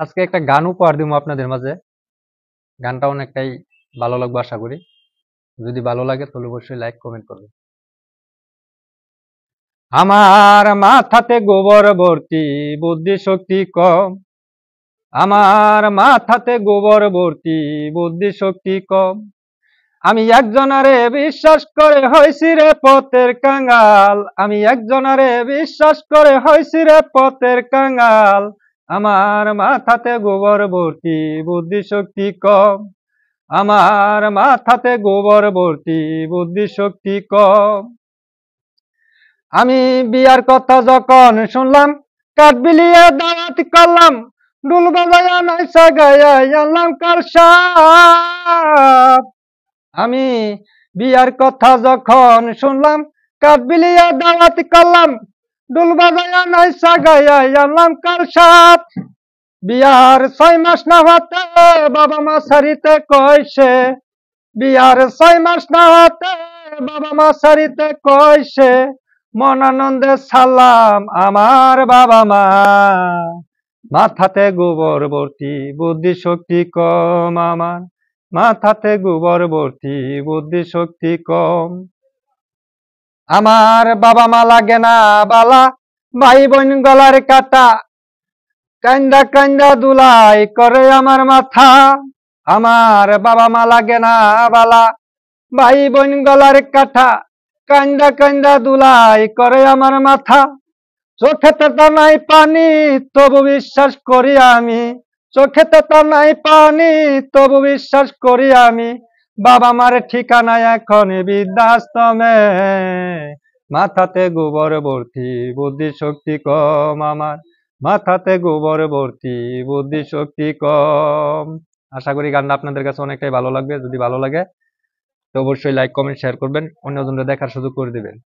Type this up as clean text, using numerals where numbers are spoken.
আজকে একটা গান উপহার দিব আপনাদের মাঝে। গানটা অনেকটাই ভালো লাগবে আশা করি। যদি ভালো লাগে তাহলে অবশ্যই লাইক কমেন্ট করবেন। আমার মাথাতে গোবর ভর্তি, বুদ্ধি শক্তি কম। আমার মাথাতে গোবর ভর্তি, বুদ্ধি শক্তি কম। আমি একজনারে বিশ্বাস করে হইছি রে পথের কাঙ্গাল। আমি একজনারে বিশ্বাস করে হইছি রে পথের কাঙ্গাল। আমার মাথাতে গোবর ভর্তি, বুদ্ধি শক্তি কম। আমার মাথাতে গোবর ভর্তি, বুদ্ধি শক্তি কম। আমি বিয়ার কথা যখন শুনলাম, কাঠ বিলিয়ে দাওয়াত করলাম, ডুল বাজায়া নাইসা গায়া আনলাম কার সাপ। আমি বিয়ার কথা যখন শুনলাম, কাঠ বিলিয়ে দাওয়াত করলাম, ডুল বাজায়া নাইসা গায়া আনলাম কার সাপ। বিয়ার 6 মাস না হতে বাবা মা সারিতে কইছে। বিয়ার 6 মাস না হতে বাবা মা সারিতে কইছে। মন আনন্দে সালাম আমার বাবা মা। মাথাতে গোবর ভর্তি, বুদ্ধি শক্তি কম আমার। মাথাতে গোবর ভর্তি, বুদ্ধি শক্তি কম। আমার বাবা মা লাগে না বালা, ভাই বোন গলার কাটা। কান্দা কান্দা দুলাই করে আমার মাথা। আমার বাবা মা লাগে না বালা, ভাই বোন গলার কাঠা। কান্দা কান্দা দুলাই করে আমার মাথা। চোখেতে তো নাই পানি তবু বিশ্বাস করি আমি। চোখেতে তো নাই পানি তবু বিশ্বাস করি আমি। বাবা মার ঠিকানা এখন বৃদ্ধাশ্রমে। মাথাতে গোবর ভর্তি, বুদ্ধি শক্তি কম আমার। মাথাতে গোবর ভর্তি, বুদ্ধি শক্তি কম। আশা করি গানটা আপনাদের কাছে অনেকটাই ভালো লাগবে। যদি ভালো লাগে তো অবশ্যই লাইক কমেন্ট শেয়ার করবেন, অন্যজনদের দেখার সুযোগ করে দিবেন।